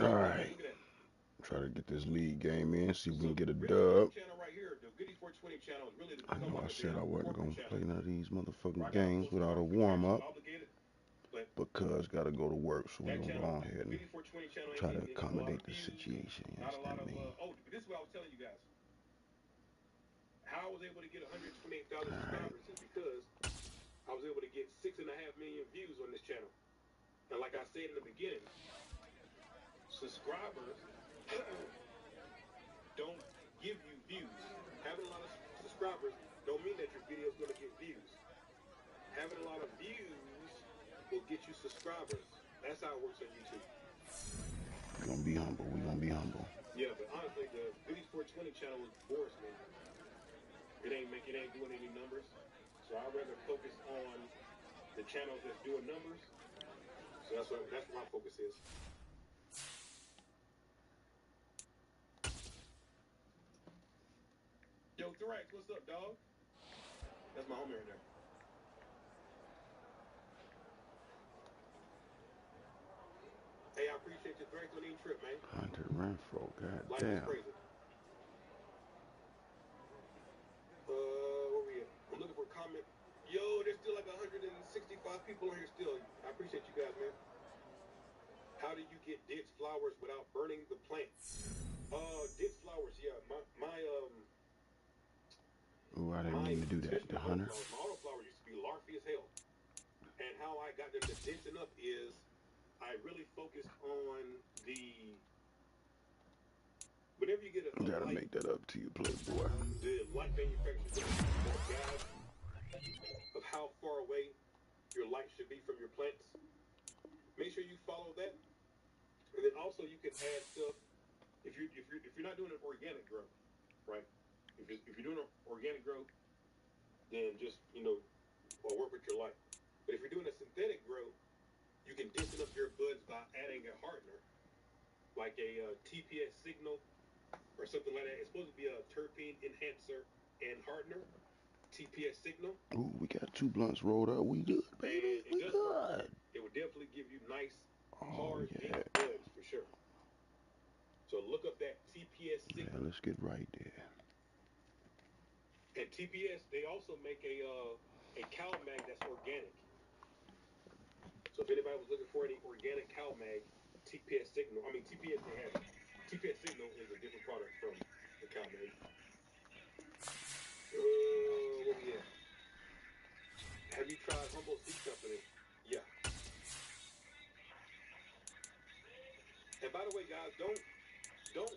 All right. Try to get this league game in, see if we can get a dub. I know I said I wasn't going to play none of these motherfucking games without a warm-up, but cuz got to go to work, so we're going to go ahead and try to accommodate the situation. You understand me? Oh, this is what I was telling you guys. How I was able to get 128,000 subscribers is because I was able to get 6.5 million views on this channel. And like I said in the beginning, subscribers don't give you views. Having a lot of subscribers don't mean that your video is going to get views. Having a lot of views will get you subscribers. That's how it works on YouTube. We're going to be humble. We're going to be humble. Yeah, but honestly, the Goodies 420 channel bores me. It ain't doing any numbers. So I'd rather focus on the channels that's doing numbers. So that's what my focus is. Yo, Thrax, what's up, dog? That's my homie right there. Hey, I appreciate your Thrax on any trip, man. Hunter Renfro, goddamn. Life is crazy. Where we at? I'm looking for a comment. Yo, there's still like 165 people on here still. I appreciate you guys, man. How do you get dense flowers without burning the plant? Dense flowers, yeah. Ooh, I didn't mean to do that. The hunter. My autoflower used to be larfy as hell. And how I got them to densen up is I really focused on whenever you get a gotta light, make that up to you, playboy. The light manufacturers more guide of how far away your light should be from your plants. Make sure you follow that. And then also you can add stuff if you're not doing an organic grow, right? If you're doing an organic grow, then just or work with your light. But if you're doing a synthetic grow, you can densen up your buds by adding a hardener, like a TPS signal or something like that. It's supposed to be a terpene enhancer and hardener. TPS signal. Ooh, we got 2 blunts rolled up. We good, baby. We good. It would definitely give you nice, hard, deep buds for sure. So look up that TPS signal. Yeah, let's get right there. And TPS, they also make a cow mag that's organic. So if anybody was looking for any organic cow mag, TPS signal. I mean TPS they have it. TPS signal is a different product from the cow mag. Where we at? Have you tried Humble Seed Company? Yeah. And by the way, guys, don't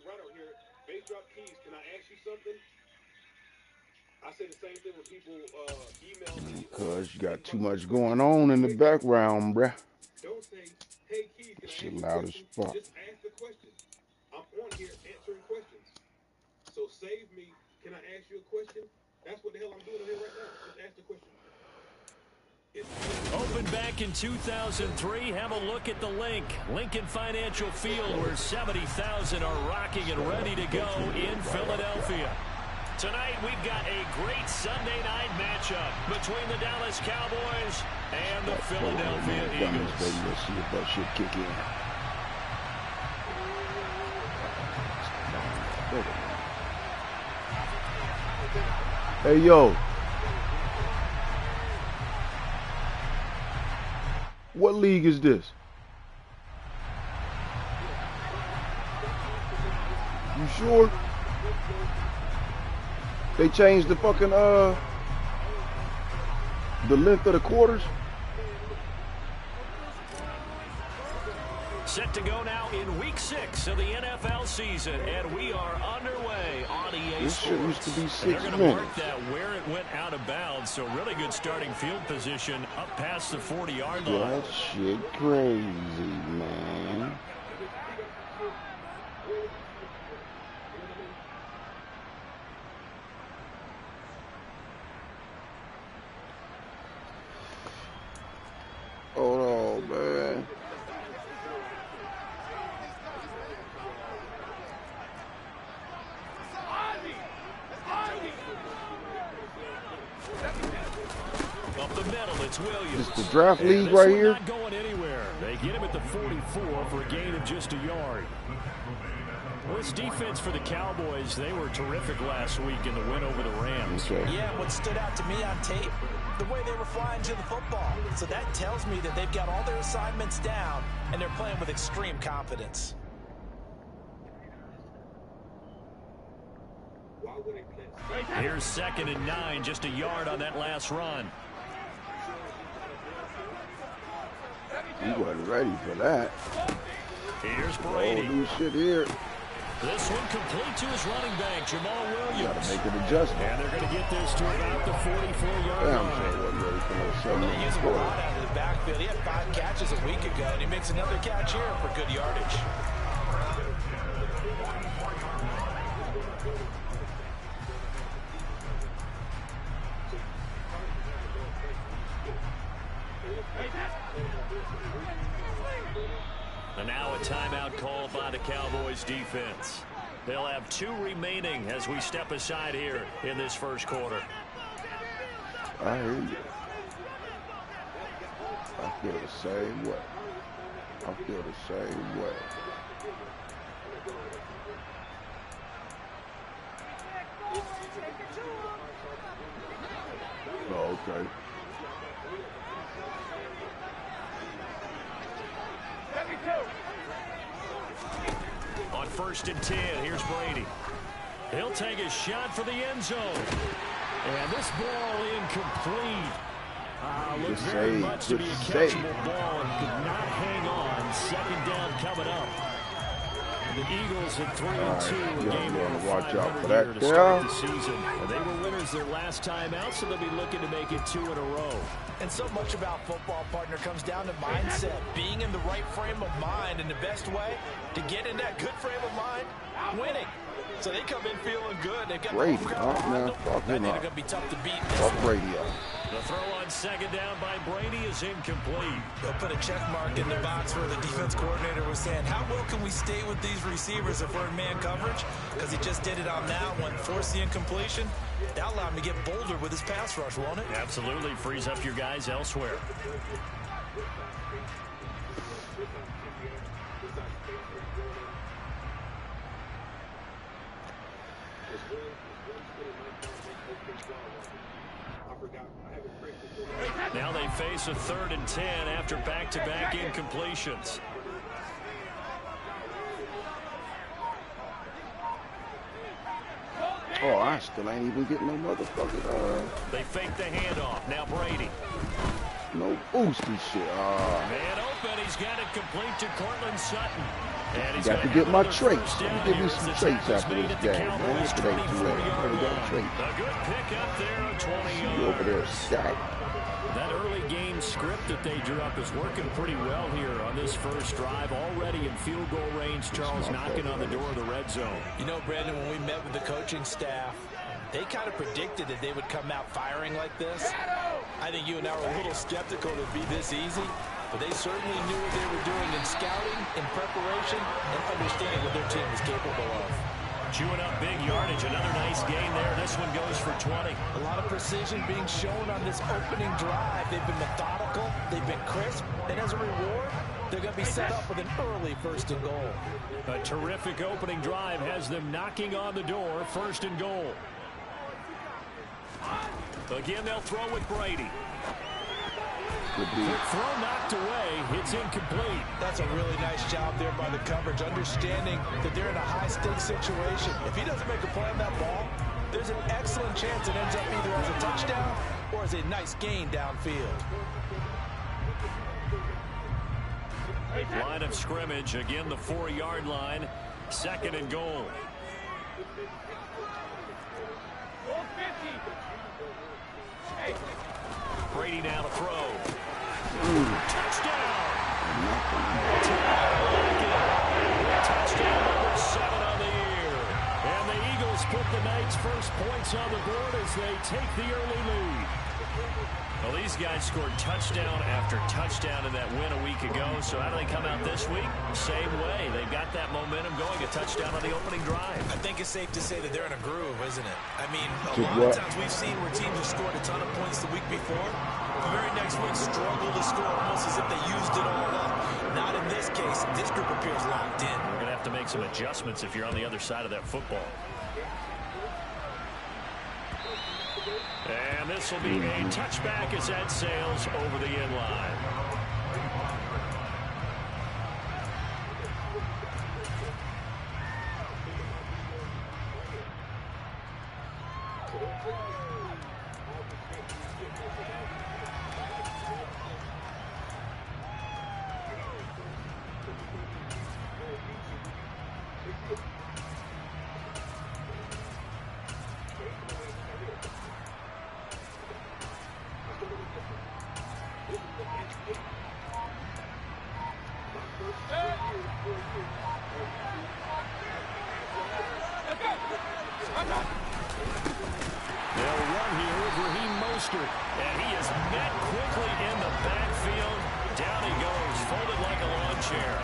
run out here. Base Drop Keys, can I ask you something? I say the same thing when people email me. Cause you got too much going on in the background, bruh. Don't say, hey, Keys, can I ask you a loud question? as fuck. Just ask the question. I'm on here answering questions. So save me, can I ask you a question? That's what the hell I'm doing here right now. Just ask the question. Opened back in 2003. Have a look at the link. Lincoln Financial Field, where 70,000 are rocking and ready to go in Philadelphia. Tonight, we've got a great Sunday night matchup between the Dallas Cowboys and the Philadelphia Eagles. Let's see if that shit kick in. Hey, yo. What league is this? You sure? They changed the fucking, the length of the quarters? Set to go now in Week 6 of the NFL season, and we are underway on EA This shit used to be 6 minutes. They're going to mark that where it went out of bounds, so really good starting field position up past the 40-yard line. That shit crazy, man. Hold on, man. Up the middle, it's Williams. This the draft league right here? Not going anywhere. They get him at the 44 for a gain of just a yard. Well, this defense for the Cowboys, they were terrific last week in the win over the Rams. Okay. Yeah, what stood out to me on tape, the way they were flying to the football. So that tells me that they've got all their assignments down, and they're playing with extreme confidence. Here's 2nd and 9, just a yard on that last run. He wasn't ready for that. Here's Brady. Oh, new shit here. This one complete to his running back, Jamal Williams. Got to make an adjustment. And they're going to get this to about the 44-yard Damn, line. sure wasn't ready for no They use him a 7-4. lot out of the backfield. He had 5 catches a week ago, and he makes another catch here for good yardage. And now a timeout called by the Cowboys defense. They'll have 2 remaining as we step aside here in this first quarter. I hear you. I feel the same way. I feel the same way. Oh, okay. On 1st and 10, here's Brady. He'll take a shot for the end zone. And this ball incomplete. Looks very much to be a catchable ball and could not hang on. 2nd down coming up. The Eagles at 3-2, a game over watch out for 500 that here to start the there. season. And they were winners their last time out, so they'll be looking to make it 2 in a row. And so much about football, partner, comes down to mindset. Being in the right frame of mind, and the best way to get in that good frame of mind, winning. So they come in feeling good. They've got Brady, the crowd behind them. fuck him They're up. going to be tough to beat. Fuck Brady up. The throw on 2nd down by Brady is incomplete. They'll put a check mark in the box where the defense coordinator was saying, how well can we stay with these receivers if we're in man coverage? Because he just did it on that one, forced the incompletion. That'll allow him to get bolder with his pass rush, won't it? Absolutely frees up your guys elsewhere. Now they face a 3rd and 10 after back-to-back incompletions. Oh, I still ain't even getting no motherfucking, They fake the handoff. Now Brady. no boosty shit. Man open. He's got it complete to Cortland Sutton. And he's Got to gonna get have my another traits. first down Give here me as some the traits tackle's after made this at the game, man. Cowboys' It ain't too late. 24-yard We got line. traits. A good pick up there on 20 You yards. over there stacked. That early game script that they drew up is working pretty well here on this first drive. Already in field goal range, Charles knocking on the door of the red zone. You know, Brandon, when we met with the coaching staff, they kind of predicted that they would come out firing like this. I think you and I were a little skeptical that it'd be this easy, but they certainly knew what they were doing in scouting, in preparation, and understanding what their team was capable of. Chewing up big yardage. Another nice gain there. This one goes for 20. A lot of precision being shown on this opening drive. They've been methodical. They've been crisp. And as a reward, they're going to be set up with an early 1st and goal. A terrific opening drive has them knocking on the door. 1st and goal. Again, they'll throw with Brady. Quick throw knocked away. It's incomplete. That's a really nice job there by the coverage, understanding that they're in a high-stakes situation. If he doesn't make a play on that ball, there's an excellent chance it ends up either as a touchdown or as a nice gain downfield. Line of scrimmage, again the 4-yard line. 2nd and goal. Brady now to throw. Touchdown! Touchdown number 7 on the year. And the Eagles put the Knights' first points on the board as they take the early lead. Well, these guys scored touchdown after touchdown in that win a week ago. So how do they come out this week? Same way. They've got that momentum going. A touchdown on the opening drive. I think it's safe to say that they're in a groove, isn't it? I mean, a lot of times we've seen where teams have scored a ton of points the week before. The very next week struggle to score almost as if they used it all up. this group appears locked in. We're going to have to make some adjustments if you're on the other side of that football. And this will be a touchback as that sails over the end line. And he is met quickly in the backfield. Down he goes, folded like a lawn chair.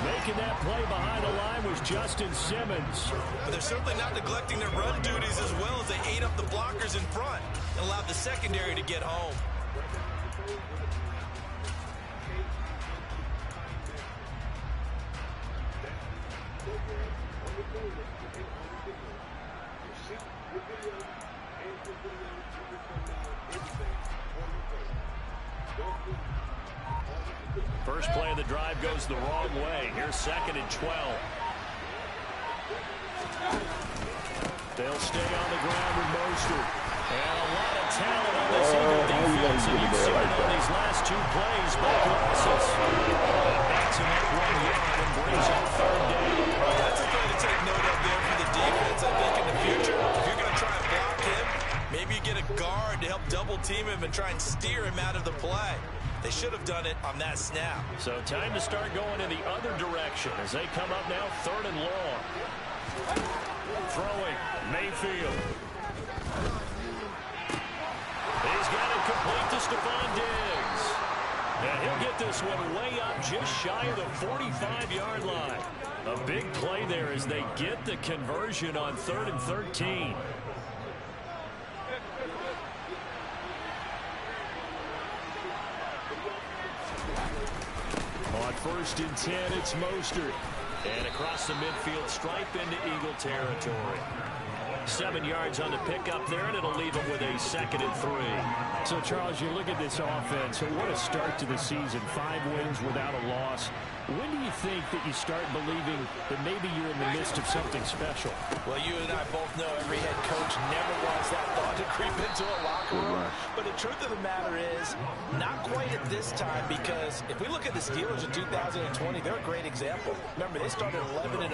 Making that play behind the line was Justin Simmons. But they're certainly not neglecting their run duties as well as they ate up the blockers in front and allowed the secondary to get home. First play of the drive goes the wrong way. Here's 2nd and 12. They'll stay on the ground with Mostert. And a lot of talent on this Eagle defense. And you've seen it on these last 2 plays. Both losses. Backs him up 1 yard and brings up 3rd down. That's a play to take note of there for the defense. I think in the future, if you're going to try and block him, maybe you get a guard to help double team him and try and steer him out of the play. They should have done it on that snap. So time to start going in the other direction as they come up now 3rd and long. Throwing, Mayfield. He's got it complete to Stephon Diggs. And he'll get this one way up just shy of the 45-yard line. A big play there as they get the conversion on 3rd and 13. On 1st and 10, it's Mostert. And across the midfield, stripe into Eagle territory. 7 yards on the pickup there, and it'll leave them with a 2nd and 3. So, Charles, you look at this offense. What a start to the season. 5 wins without a loss. When do you think that you start believing that maybe you're in the midst of something special? Well, you and I both know every head coach never wants that thought to creep into a locker room. But the truth of the matter is, not quite at this time, because if we look at the Steelers in 2020, they're a great example. Remember, they started 11-0,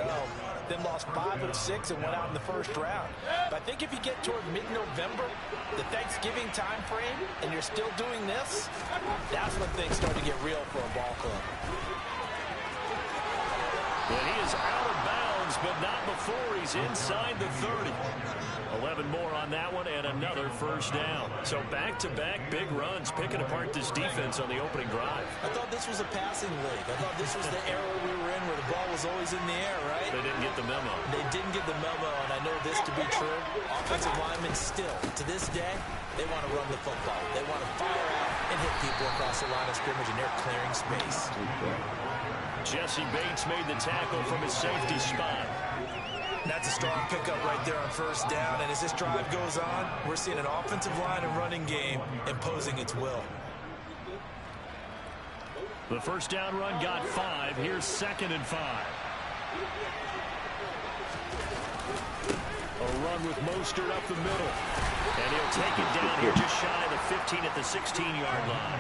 then lost 5 of 6 and went out in the 1st round. But I think if you get toward mid-November, the Thanksgiving time frame, and you're still doing this, that's when things start to get real for a ball club. And he is out of bounds, but not before he's inside the 30. 11 more on that one and another 1st down. So back-to-back big runs, picking apart this defense on the opening drive. I thought this was a passing league. I thought this was the era we were in where the ball was always in the air, right? They didn't get the memo. They didn't get the memo, and I know this to be true. Offensive linemen still, to this day, they want to run the football. They want to fire out and hit people across the line of scrimmage, and they're clearing space. Jesse Bates made the tackle from his safety spot. That's a strong pickup right there on 1st down. And as this drive goes on, we're seeing an offensive line and running game imposing its will. The 1st down run got 5. Here's 2nd and 5. A run with Mostert up the middle. And he'll take it down here just shy of the 15 at the 16-yard line.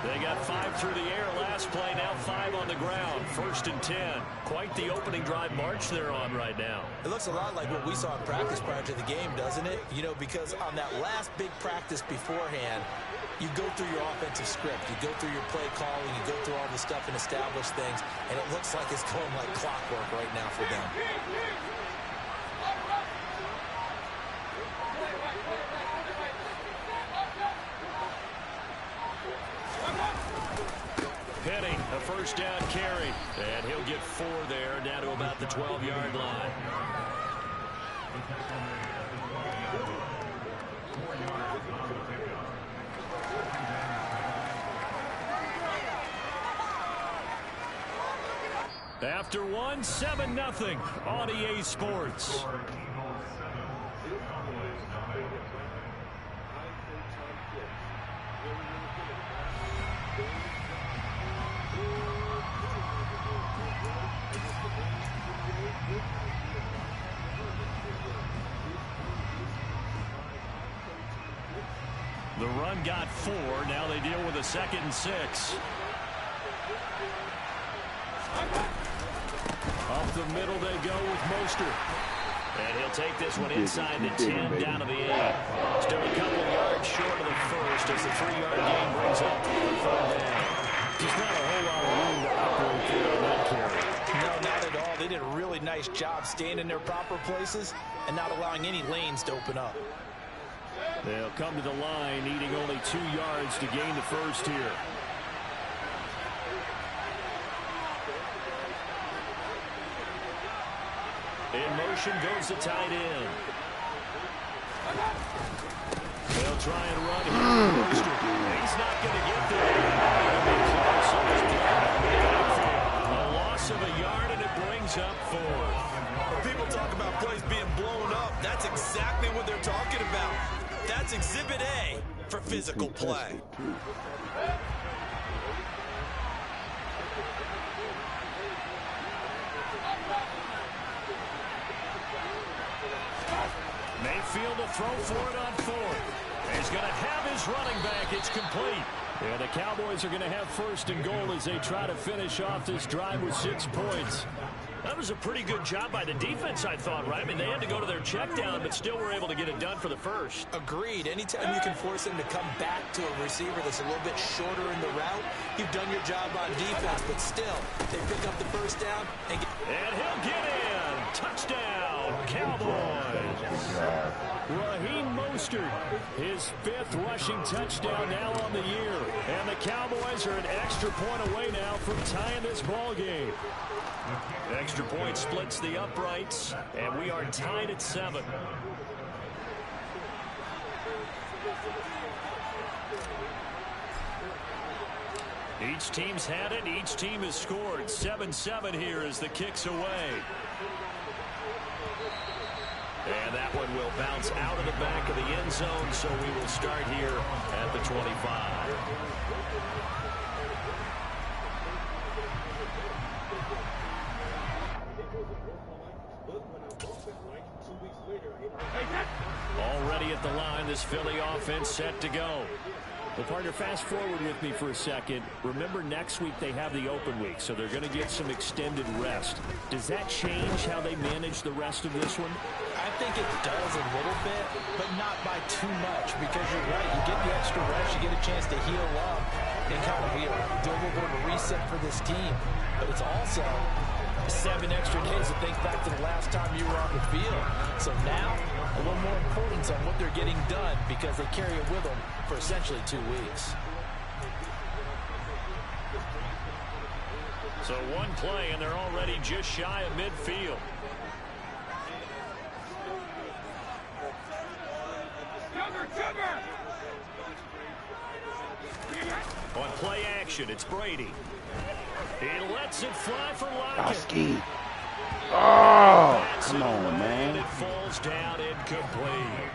They got 5 through the air last play, now 5 on the ground. 1st and 10. Quite the opening drive march they're on right now. It looks a lot like what we saw in practice prior to the game, doesn't it? You know, because on that last big practice beforehand, you go through your offensive script. You go through your play calling. You go through all the stuff and establish things. And it looks like it's going like clockwork right now for them. Penning, a 1st down carry. And he'll get 4 there, down to about the 12-yard line. After one, 7-0 on EA Sports. The run got 4. Now they deal with a 2nd and 6. Up the middle they go with Mostert. And he'll take this one inside the 10, down to the 8. Still a couple yards short of the first as the 3-yard gain brings up the 3rd down. Just not a whole lot of room to operate there on that carry. No, not at all. They did a really nice job staying in their proper places and not allowing any lanes to open up. They'll come to the line, needing only 2 yards to gain the first here. In motion goes the tight end. They'll try and run here. He's not going to get there. A loss of a yard, and it brings up 4. When people talk about plays being blown up, that's exactly what they're talking about. That's Exhibit A for physical play. Mayfield will throw for it on 4th. He's going to have his running back. It's complete. Yeah, the Cowboys are going to have 1st and goal as they try to finish off this drive with 6 points. That was a pretty good job by the defense, I thought, right? I mean, they had to go to their check down, but still were able to get it done for the first. Agreed. Anytime you can force them to come back to a receiver that's a little bit shorter in the route, you've done your job on defense, but still, they pick up the first down. And he'll get in. Touchdown, Cowboys. Raheem Mostert, his 5th rushing touchdown now on the year. And the Cowboys are an extra point away now from tying this ball game. Extra point splits the uprights, and we are tied at 7. Each team's had it. Each team has scored. 7-7 here as the kick's away. And that one will bounce out of the back of the end zone, so we will start here at the 25. Already at the line, this Philly offense set to go. Well, partner, fast forward with me for a second. Remember, next week they have the open week, so they're going to get some extended rest. Does that change how they manage the rest of this one? I think it does a little bit, but not by too much, because you're right. You get the extra rest, you get a chance to heal up and kind of do a little bit of a reset for this team. But it's also 7 extra days to think back to the last time you were on the field. So now, a little more importance on what they're getting done because they carry it with them for essentially 2 weeks. So one play, and they're already just shy of midfield. On play action, it's Brady. He lets it fly for Lockett. Oh, come on, man. It falls down incomplete.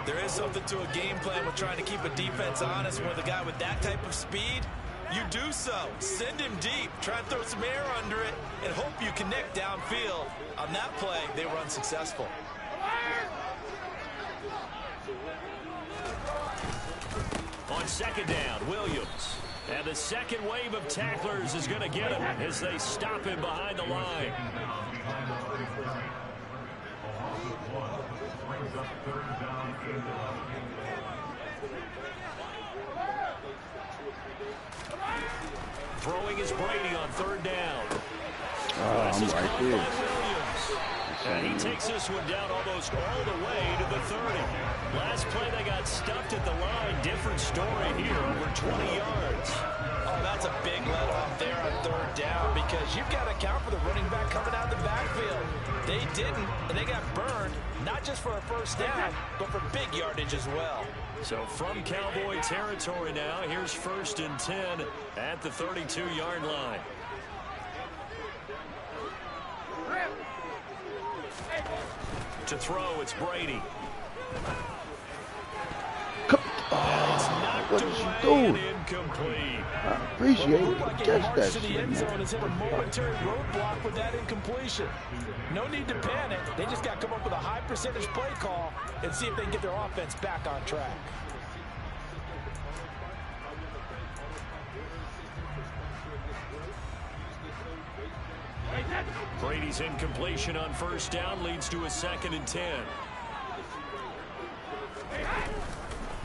There is something to a game plan with trying to keep a defense honest with a guy with that type of speed. You do so. Send him deep. Try and throw some air under it and hope you connect downfield. On that play, they were unsuccessful. On 2nd down, Williams. And the second wave of tacklers is going to get him as they stop him behind the line. Throwing is Brady on 3rd down. I'm right there. And he takes this one down almost all the way to the 30. Last play, they got stuffed at the line. Different story here, over 20 yards. Oh, that's a big let-off there on 3rd down because you've got to account for the running back coming out of the backfield. They didn't, and they got burned, not just for a first down, but for big yardage as well. So from Cowboy territory now, here's 1st and 10 at the 32-yard line. To throw, it's Brady. What is you doing? Incomplete. I appreciate it. Catch that To the shit, end zone man. has hit a momentary roadblock with that incompletion. No need to panic. They just got to come up with a high percentage play call and see if they can get their offense back on track. Brady's incompletion on first down leads to a 2nd and 10.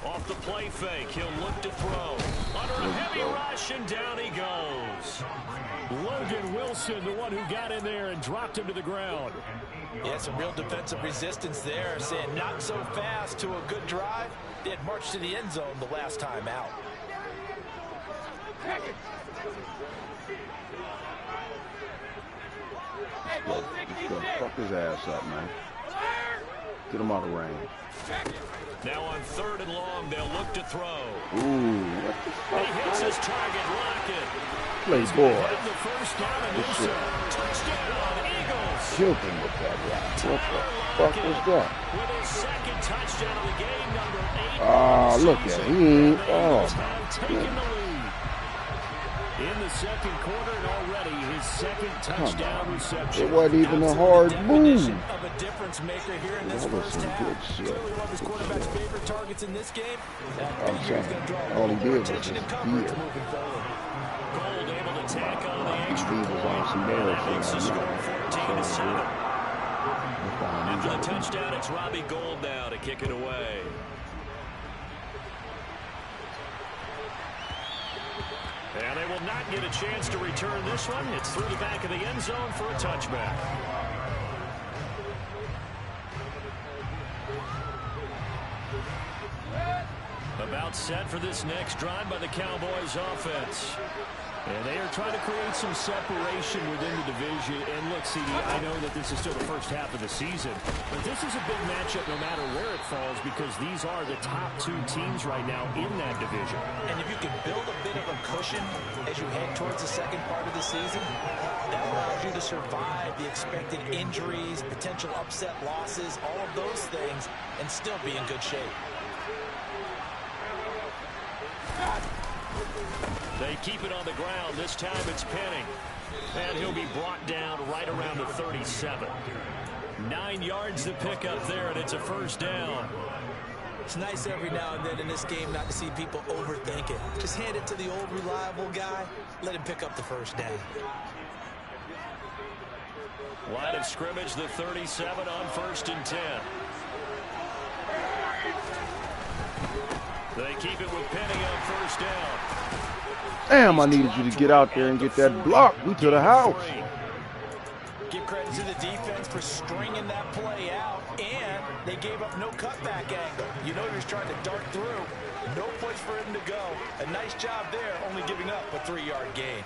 Off the play fake, he'll look to throw. Under a heavy rush, and down he goes. Logan Wilson, the one who got in there and dropped him to the ground. Yeah, some real defensive resistance there, saying not so fast to a good drive. They had marched to the end zone the last time out. Fuck his ass up, man. Get him out of range. Now on 3rd and long, they'll look to throw. Ooh, what the He fuck? hits his target, Lockett. Play boy. The first down and Good shit. touchdown, Eagles. Killed him with that rock. What the fuck was that? With his 2nd touchdown of the game, number 8. Ah, look at him. He ain't. Oh, Have taken the lead. In the 2nd quarter, and already his 2nd touchdown reception. it wasn't even a hard move. Of a difference maker here in this That was first some half. good shit. Clearly one of his quarterback's favorite targets in this game. I'm saying, all he did was just and heal. coverage moving forward. Gold able to tack on the extra He was on point. some And bad that makes the shit. score 14-7. After the That's touchdown, it's Robbie Gold now to kick it away. And they will not get a chance to return this one. It's through the back of the end zone for a touchback. About set for this next drive by the Cowboys offense. And they are trying to create some separation within the division. And look, CD, I know that this is still the first half of the season, but this is a big matchup no matter where it falls because these are the top 2 teams right now in that division. And if you can build a bit of a cushion as you head towards the second part of the season, that allows you to survive the expected injuries, potential upset losses, all of those things, and still be in good shape. They keep it on the ground. This time it's Penning. And he'll be brought down right around the 37. 9 yards to pick up there, and it's a first down. It's nice every now and then in this game not to see people overthink it. Just hand it to the old reliable guy. Let him pick up the first down. Line of scrimmage, the 37 on 1st and 10. They keep it with Penning on first down. Damn, I needed you to get out there and get that block. We to the house. Give credit to the defense for stringing that play out, and they gave up no cutback angle. You know he was trying to dart through. No place for him to go. A nice job there, only giving up a 3-yard gain.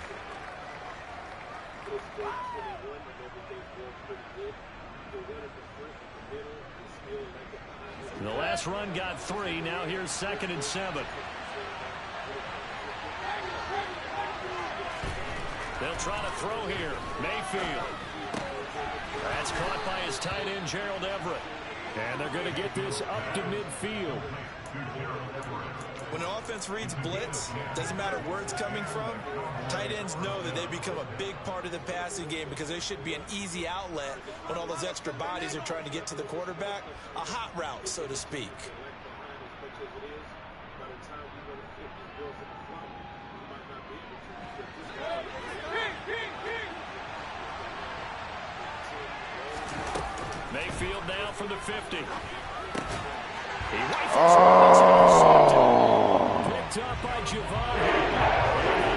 The last run got 3. Now here's 2nd and 7. They'll try to throw here. Mayfield. That's caught by his tight end, Gerald Everett. And they're going to get this up to midfield. When an offense reads blitz, doesn't matter where it's coming from, tight ends know that they become a big part of the passing game because they should be an easy outlet when all those extra bodies are trying to get to the quarterback. A hot route, so to speak. Mayfield now from the 50. He picked up by Javon. The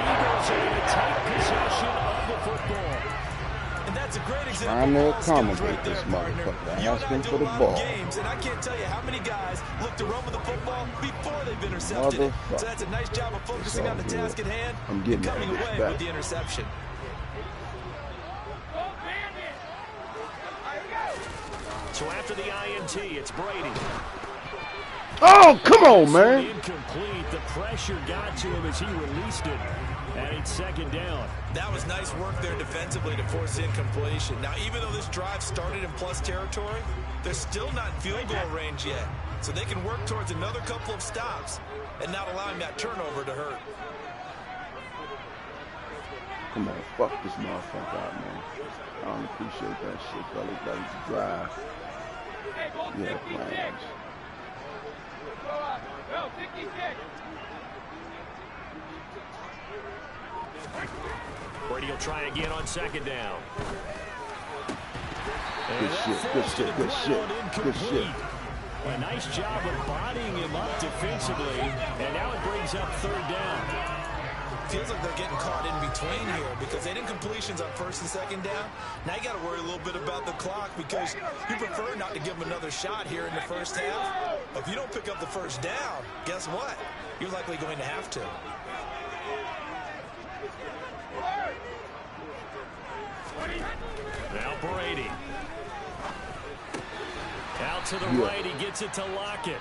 Eagles are going to take possession of the football. And that's a great example. Trying to of ball skills accommodate right there, this partner. motherfucker. You and I Asking do for a the lot of ball. games, and I can't tell you how many guys look to run with the football before they've intercepted it. Motherfucker. So that's a nice job of focusing on the all task good. at hand I'm getting and coming that bitch away back. with the interception. So after the INT, it's Brady. Oh, come on, man. Incomplete. The pressure got to him as he released it. And it's second down. That was nice work there defensively to force incompletion. Now, even though this drive started in plus territory, they're still not in field goal range yet. So they can work towards another couple of stops and not allowing that turnover to hurt. Come on, fuck this motherfucker out, man. I don't appreciate that shit, fellas. That was a drive. Yeah, plans. Brady will try again on second down. Good shit, good shit, good shit, good shit. A nice job of bodying him up defensively, and now it brings up third down. Feels like they're getting caught in between here because they didn't completions on first and second down. Now you got to worry a little bit about the clock because you prefer not to give them another shot here in the first half. If you don't pick up the first down, guess what? You're likely going to have to. Now Brady. Out to the right, he gets it to Lockett.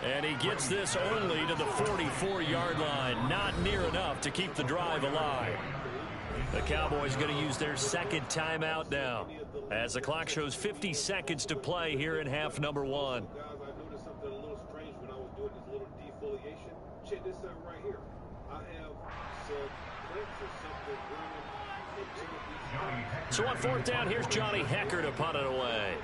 And he gets this only to the 44-yard line. Not near enough to keep the drive alive. The Cowboys going to use their second timeout now, as the clock shows 50 seconds to play here in half number one. Guys, I noticed something a little strange when I was doing this little defoliation. Check this out right here. I have some clips or something running in Timothy's. So on fourth down, here's Johnny Hecker to punt it away.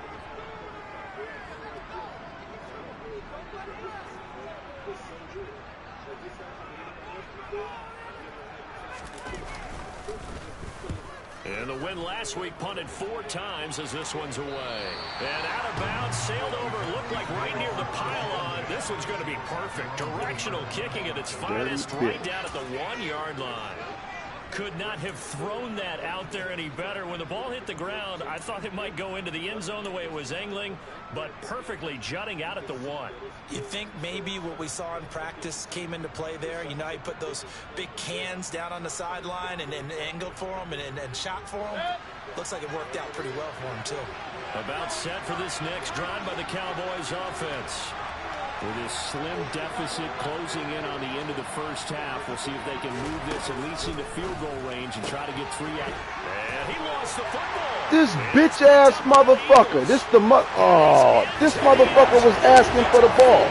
And the win last week punted 4 times as this one's away. And out of bounds, sailed over, looked like right near the pylon. This one's going to be perfect. Directional kicking at its finest, right down at the 1-yard line. Could not have thrown that out there any better. When the ball hit the ground, I thought it might go into the end zone the way it was angling, but perfectly jutting out at the 1. You think maybe what we saw in practice came into play there? You know, he put those big cans down on the sideline and angled for them and shot for them. Looks like it worked out pretty well for him, too. About set for this next drive by the Cowboys offense. With this slim deficit closing in on the end of the first half, we'll see if they can move this at least into field goal range and try to get 3 out. And he lost the football. This bitch-ass motherfucker. This motherfucker was asking for the ball.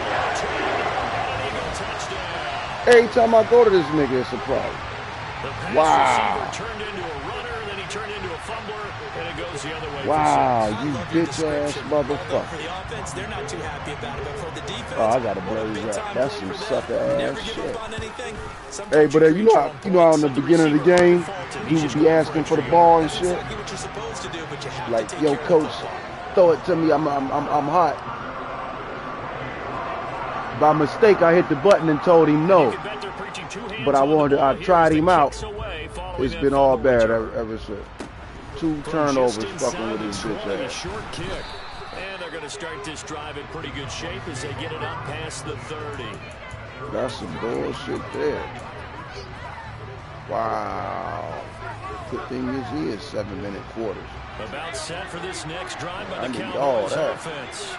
Every time I go to this nigga, it's a problem. Wow. Turned into a runner, then he turned into a fumbler, and it goes the other way. Wow, you bitch-ass motherfucker. For the offense, they're not too happy about it, but for the defense, Oh, I gotta blow you up. That's some sucker-ass never give shit. up on anything. Hey, but you know how in the beginning of the game, he would be asking for the ball and shit. Exactly what you're supposed to do, but you have Like, to take yo, care of coach, the ball. throw it to me. I'm hot. By mistake, I hit the button and told him no. But I tried him out. It's been all bad ever since. 2 turnovers fucking with his bitch ass. Short kick. And they're going to start this drive in pretty good shape as they get it up past the 30. That's some bullshit there. Wow. Good thing is 7-minute quarters. About set for this next drive by the all Cowboys that. offense.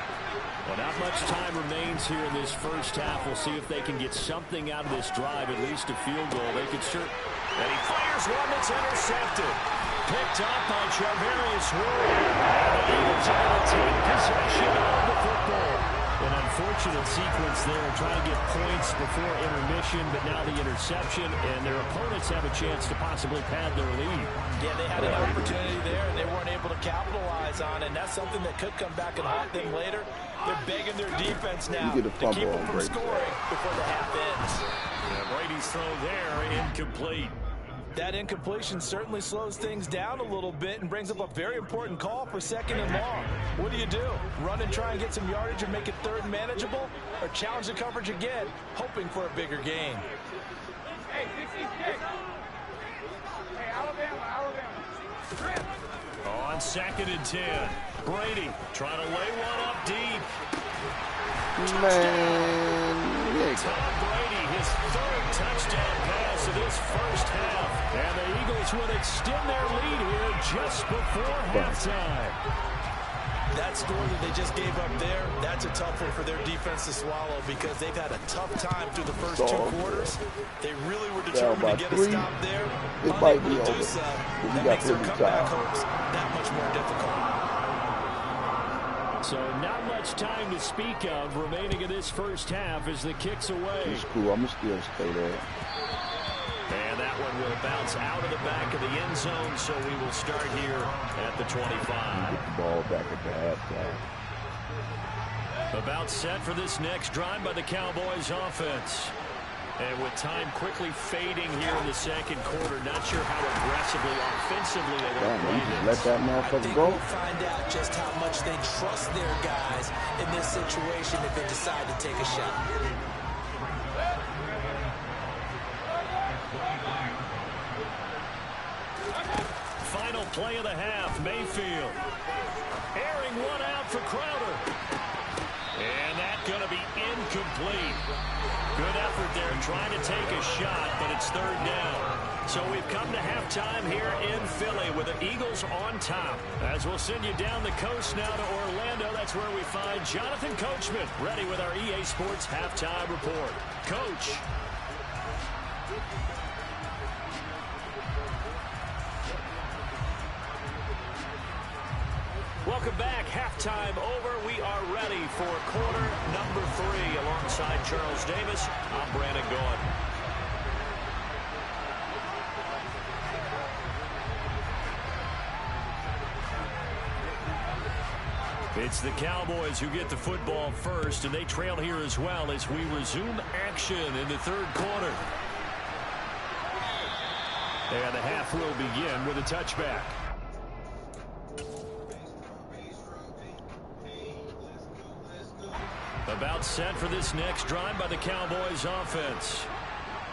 Well, not much time remains here in this first half. We'll see if they can get something out of this drive, at least a field goal. They could sure. And he fires one that's intercepted. Picked up by Charvarius Ward. And the Eagles are going to take possession of the football. An unfortunate sequence there, trying to get points before intermission, but now the interception, and their opponents have a chance to possibly pad their lead. Yeah, they had an opportunity there, and they weren't able to capitalize on it, and that's something that could come back and haunt them later. They're begging their defense now to keep them from scoring before the half ends. And Brady's throw there, incomplete. That incompletion certainly slows things down a little bit and brings up a very important call for 2nd and long. What do you do? Run and try and get some yardage and make it 3rd and manageable? Or challenge the coverage again, hoping for a bigger gain? Hey, 16 kick. Hey, Alabama. On 2nd and 10. Brady trying to lay one up deep. Man, nigga. Tom Brady, his 3rd touchdown pass of this first half. And the Eagles would extend their lead here just before halftime. That score that they just gave up there, that's a tough one for their defense to swallow because they've had a tough time through the first 2 quarters. They really were determined to get a stop there. Unable to do so. That makes their comeback hopes that much more difficult. So not much time to speak of remaining in this first half as the kick's away. It's cool. I'm going to still stay there. And that one will bounce out of the back of the end zone, so we will start here at the 25. Get the ball back at the halftime. About set for this next drive by the Cowboys offense. And with time quickly fading here in the second quarter, not sure how aggressively, offensively they want to play this. Let that motherfucker go. We'll find out just how much they trust their guys in this situation if they decide to take a shot. Final play of the half, Mayfield. Airing one out for Crowder. And that's going to be incomplete. Good effort there trying to take a shot, but it's third down. So we've come to halftime here in Philly with the Eagles on top. As we'll send you down the coast now to Orlando, that's where we find Jonathan Coachman ready with our EA Sports halftime report. Coach. Welcome back. Halftime over. We are ready for quarter number 3. Alongside Charles Davis, I'm Brandon Gordon. It's the Cowboys who get the football first, and they trail here as well as we resume action in the third quarter. And the half will begin with a touchback. About set for this next drive by the Cowboys offense.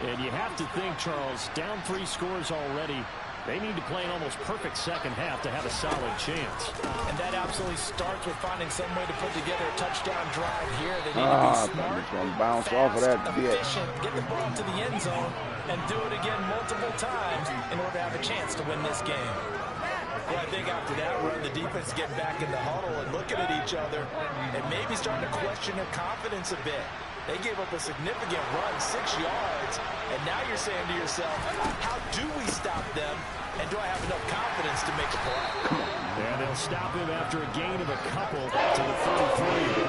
And you have to think, Charles, down 3 scores already. They need to play an almost perfect second half to have a solid chance. And that absolutely starts with finding some way to put together a touchdown drive here. They need to be smart, it's gonna bounce fast, off of that efficient, get the ball to the end zone, and do it again multiple times in order to have a chance to win this game. Well, I think after that run, the defense is getting back in the huddle and looking at each other and maybe starting to question their confidence a bit. They gave up a significant run, 6 yards, and now you're saying to yourself, how do we stop them, and do I have enough confidence to make a play? And they'll stop him after a gain of a couple to the 33. We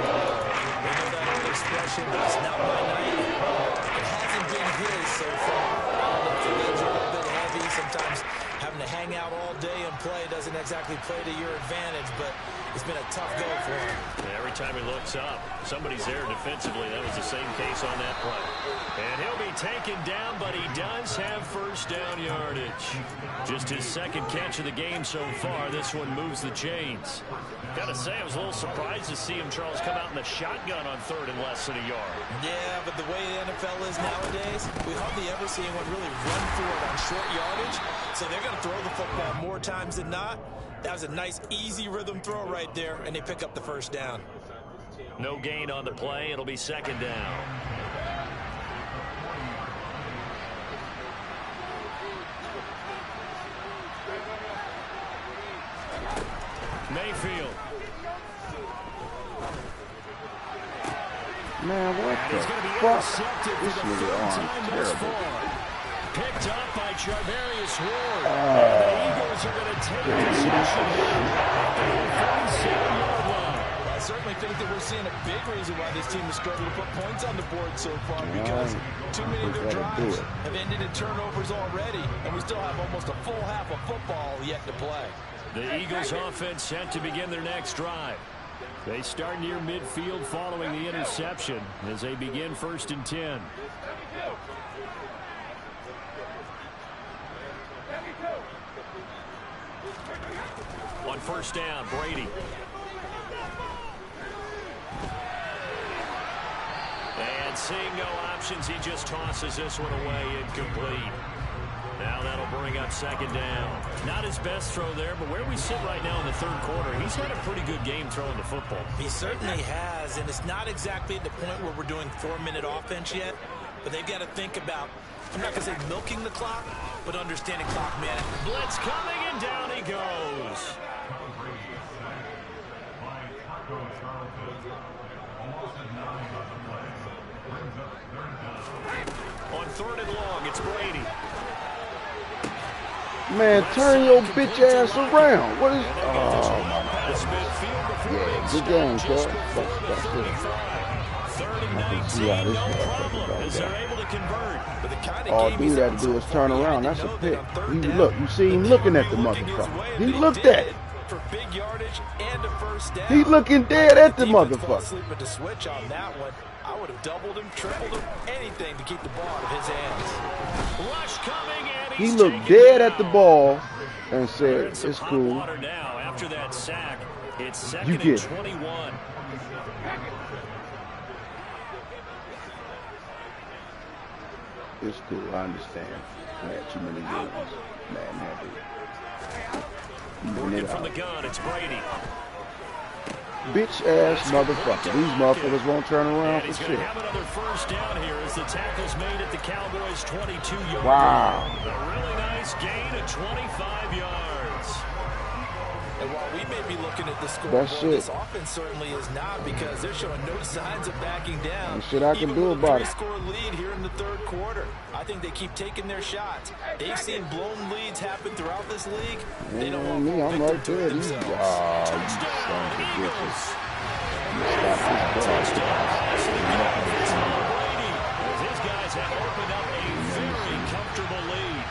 know that old expression, it's not my night. It hasn't been his so far. The legs are a little bit heavy. Sometimes having to hang out all day and play doesn't exactly play to your advantage, but it's been a tough go for him. Every time he looks up, somebody's there defensively. That was the same case on that play. And he'll be taken down, but he does have first down yardage. Just his second catch of the game so far. This one moves the chains. Gotta say, I was a little surprised to see him, Charles, come out in the shotgun on third and less than a yard. Yeah, but the way the NFL is nowadays, we hardly ever see anyone really run for it on short yardage. So they're going to throw the football more times than not. That was a nice, easy rhythm throw right there, and they pick up the first down. No gain on the play. It'll be second down. Mayfield. Man, what And the he's going to be fuck? intercepted for This the nigga third on time thus terrible. far. Picked up by Charvarius Ward. And the Eagles are going to take possession at the 47-yard line. I certainly think that we're seeing a big reason why this team has struggled to put points on the board so far, because too many of their drives have ended in turnovers already, and we still have almost a full half of football yet to play. The Eagles offense set to begin their next drive. They start near midfield following the interception as they begin 1st and 10. On first down, Brady. And seeing no options, he just tosses this one away, incomplete. Now that'll bring up second down. Not his best throw there, but where we sit right now in the third quarter, he's had a pretty good game throwing the football. He certainly has, and it's not exactly at the point where we're doing 4-minute offense yet, but they've got to think about, I'm not going to say milking the clock, but understanding clock management. Blitz coming, and down he goes. On 3rd and long, it's Brady. Man, turn your bitch ass around. What is? Oh my God. Yeah, good game, cuz. That's it. I can see how this motherfucker goes down. All dude had to do is turn around. That's a pick. Look, you see him looking at the motherfucker. He looked at it. He looking dead at the motherfucker. I would have doubled him, tripled him, anything to keep the ball out of his hands. Rush coming, and He looked dead at the ball and said, "It's cool." Now after that sack, it's 2nd You and get 21. It's cool. I understand. I had too many games. Man, happy. Working from the gun, it's Brady. Bitch ass motherfucker. These motherfuckers won't turn around for He's shit. going to have another 1st down here as the tackle's made at the Cowboys' 22-yard Wow. line. A really nice gain of 25 yards. And while we may be looking at the That's scoreboard, it. this offense certainly is not, because they're showing no signs of backing down. There's shit I can Even do with about a it. 3-score lead here in the 3rd quarter. I think they keep taking their shots. They've seen blown leads happen throughout this league. They don't want Me, I'm right there. to These themselves. you sons of bitches. Stop this ball. His guys have opened up a very comfortable lead.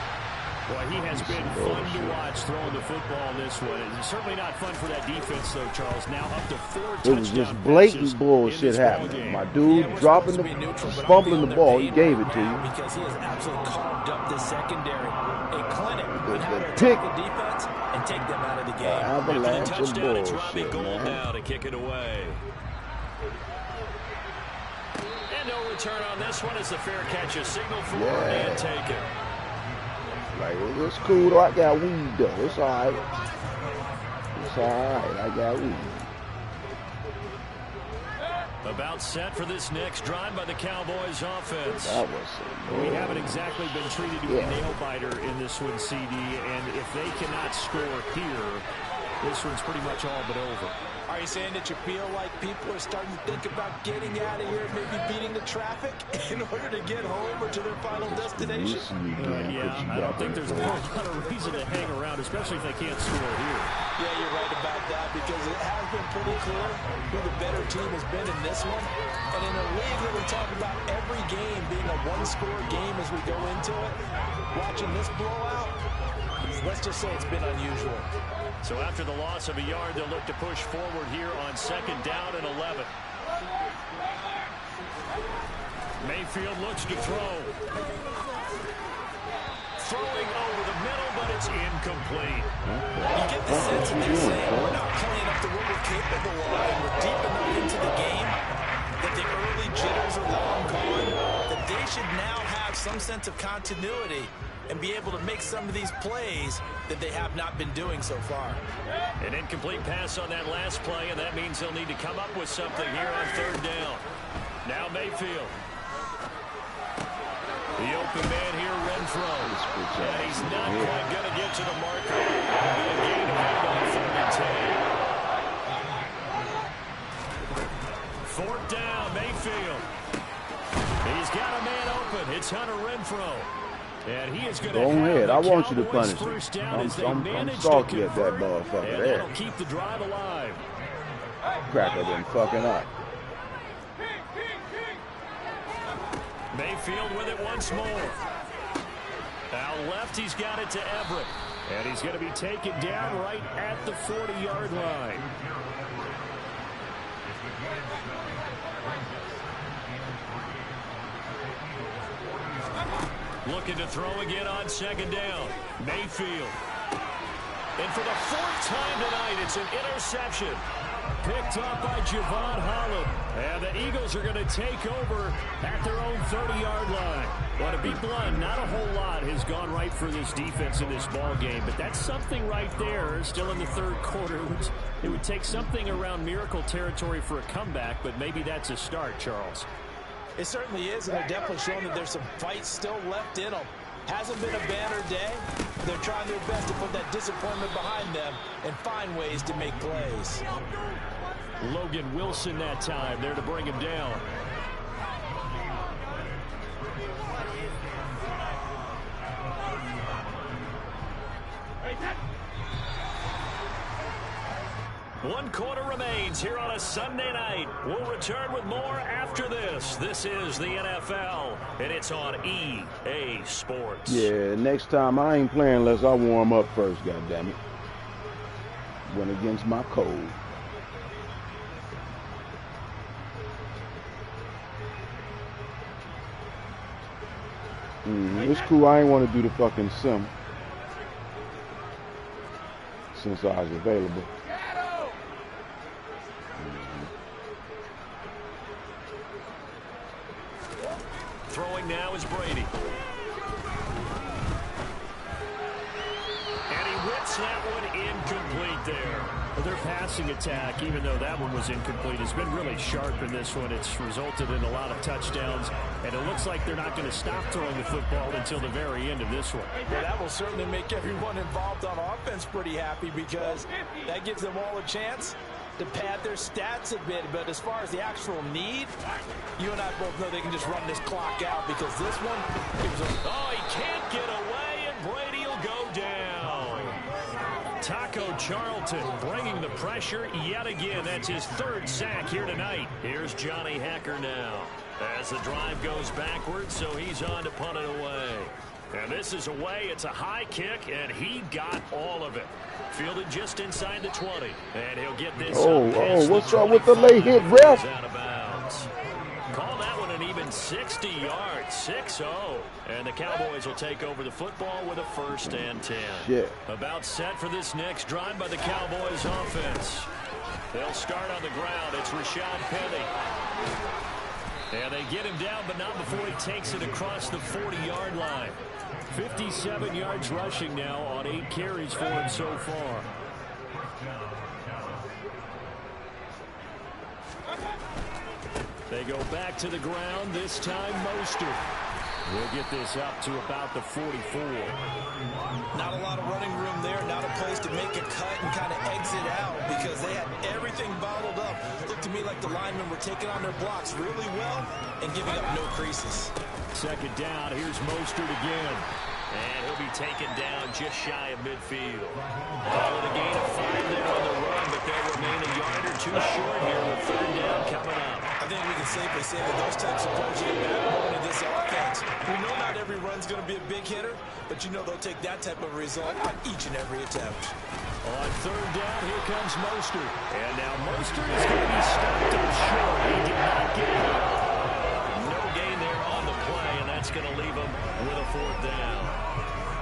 Boy, he has been fun to watch throwing the football this way. It's certainly not fun for that defense, though, Charles. Now up to 4 touchdowns. It was just blatant bullshit happening. My dude dropping the, fumbling the ball, he gave it to you. Because he has absolutely carved up this secondary. A clinic on how to pick. attack the defense and take them out of the game. Avalanche of Touchdown, it's Robbie bullshit, Gould man. now to kick it away. And no return on this one as the fair catch is signaled for and taken. Like, it's cool though. I got weed though. It's alright. It's alright. I got weed. About set for this next drive by the Cowboys offense. That was We haven't exactly been treated to a nail-biter in this one, CD, and if they cannot score here, this one's pretty much all but over. Are you saying that you feel like people are starting to think about getting out of here, maybe beating the traffic in order to get home or to their final destination? Yeah, I don't think there's a whole lot of reason to hang around, especially if they can't score here. Yeah, you're right about that, because it has been pretty clear who the better team has been in this one. And in a league that we talk about every game being a one-score game as we go into it, watching this blowout, let's just say it's been unusual. So after the loss of a yard, they'll look to push forward here on 2nd down and 11. Mayfield looks to throw. Throwing over the middle, but it's incomplete. You get the sense that they're saying we're not playing up to what we're capable of, and we're deep enough into the game that the early jitters are long gone, that they should now have some sense of continuity and be able to make some of these plays that they have not been doing so far. An incomplete pass on that last play, and that means they'll need to come up with something here on 3rd down. Now Mayfield. The open man here, Renfro. And he's not quite going to get to the marker. It'll be a gain of 8 on 3rd and 10. 4th down, Mayfield. He's got a man open. It's Hunter Renfro. And he is going to go ahead. I want you to Cowboys punish first him. down as they I'm manage salty to at that convert. motherfucker And there. that'll keep the drive alive. Cracker been fucking up. Mayfield with it once more. Out left, he's got it to Everett. And he's going to be taken down right at the 40-yard line. Looking to throw again on 2nd down. Mayfield. And for the 4th time tonight, it's an interception. Picked up by Javon Holland. And the Eagles are going to take over at their own 30-yard line. Well, to be blunt, not a whole lot has gone right for this defense in this ball game, but that's something right there. Still in the 3rd quarter. It would take something around miracle territory for a comeback, but maybe that's a start, Charles. It certainly is, and they're definitely showing that there's some fight still left in them. Hasn't been a banner day. They're trying their best to put that disappointment behind them and find ways to make plays. Logan Wilson that time there to bring him down. One quarter remains here on a Sunday night. We'll return with more after this. This is the NFL, and it's on EA Sports. Yeah, next time I ain't playing unless I warm up first, goddammit. Went against my code. It's cool. I ain't want to do the fucking sim since I was available. Throwing now is Brady. And he whips that one incomplete there. Their passing attack, even though that one was incomplete, has been really sharp in this one. It's resulted in a lot of touchdowns, and it looks like they're not going to stop throwing the football until the very end of this one. Well, that will certainly make everyone involved on offense pretty happy, because that gives them all a chance to pad their stats a bit. But as far as the actual need, you and I both know they can just run this clock out, because this one, oh, he can't get away, and Brady will go down. Taco Charlton bringing the pressure yet again. That's his third sack here tonight. Here's Johnny Hacker now as the drive goes backwards, so he's on to punt it away. And this is away. It's a high kick, and he got all of it. Fielded just inside the 20, and he'll get this. What's up with the late hit, ref? Out of bounds. Call that one an even 60 yards, 6-0. And the Cowboys will take over the football with a 1st and 10. Yeah. About set for this next drive by the Cowboys offense. They'll start on the ground. It's Rashad Penny. And they get him down, but not before he takes it across the 40-yard line. 57 yards rushing now on 8 carries for him so far. They go back to the ground, this time Mostert. We'll get this up to about the 44. not a lot of running room there, not a place to make a cut and kind of exit out, because they had everything bottled up. Looked to me like the linemen were taking on their blocks really well and giving up no creases. Second down, here's Mostert again. And he'll be taken down just shy of midfield. Call it a gain of 5 there on the run, but they'll remain a yard or two short here with third down coming up. I think we can safely say that those types of plays are the backbone of this offense. We know not every run's going to be a big hitter, but you know they'll take that type of result on each and every attempt. On third down, here comes Mostert. And now Mostert is going to be stopped up short. He did not get it. No gain there on the play, and that's going to leave him with a fourth down.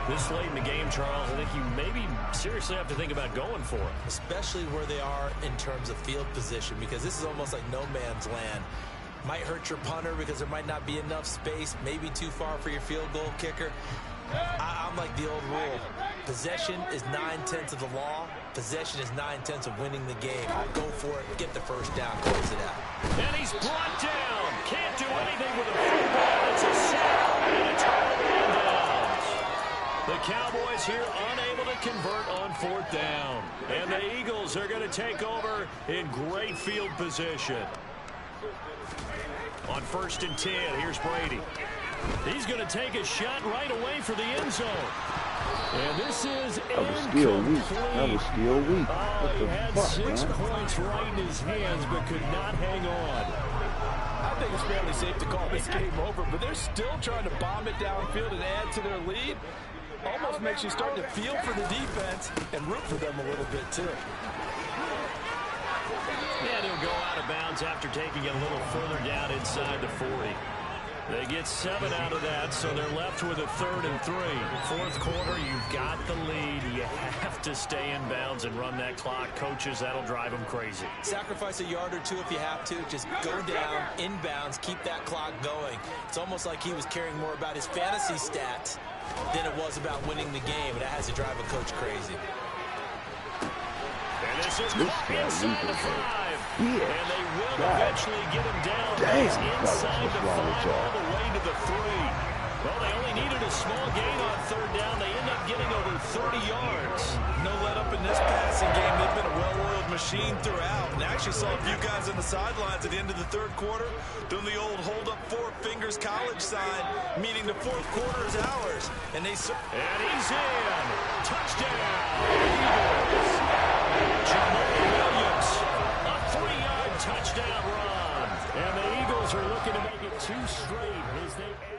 This late in the game, Charles, I think you maybe seriously have to think about going for it. Especially where they are in terms of field position, because this is almost like no man's land. Might hurt your punter because there might not be enough space, maybe too far for your field goal kicker. I'm like the old rule. Possession is 9/10 of the law. Possession is 9/10 of winning the game. Go for it, get the first down, close it out. And he's brought down. Can't do anything with a football. It's a sack and a turnover downs. The Cowboys here unable to convert on fourth down. And the Eagles are going to take over in great field position. On 1st and 10, here's Brady. He's going to take a shot right away for the end zone. And this is That was still weak. He had 6 points right in his hands, but could not hang on. I think it's fairly safe to call this game over, but they're still trying to bomb it downfield and add to their lead. Almost makes you start to feel for the defense and root for them a little bit, too. And he'll go out of bounds after taking it a little further down inside the 40. They get 7 out of that, so they're left with a 3rd and 3. Fourth quarter, you've got the lead. You have to stay in bounds and run that clock. Coaches, that'll drive them crazy. Sacrifice a yard or two if you have to. Just go down, inbounds, keep that clock going. It's almost like he was caring more about his fantasy stats than it was about winning the game, and that has to drive a coach crazy. And this is inside the 5. And they will eventually get him down. He's inside the 5 all the way to the 3. Well, they only needed a small gain on third down. They end up getting over 30 yards. No let up in this passing game. They've been a well-oiled machine throughout, and actually saw a few guys on the sidelines at the end of the third quarter doing the old hold up four fingers college sign, meaning the fourth quarter is ours. And he's in. Touchdown. Jamal Williams, a 3-yard touchdown run. And the Eagles are looking to make it 2 straight as they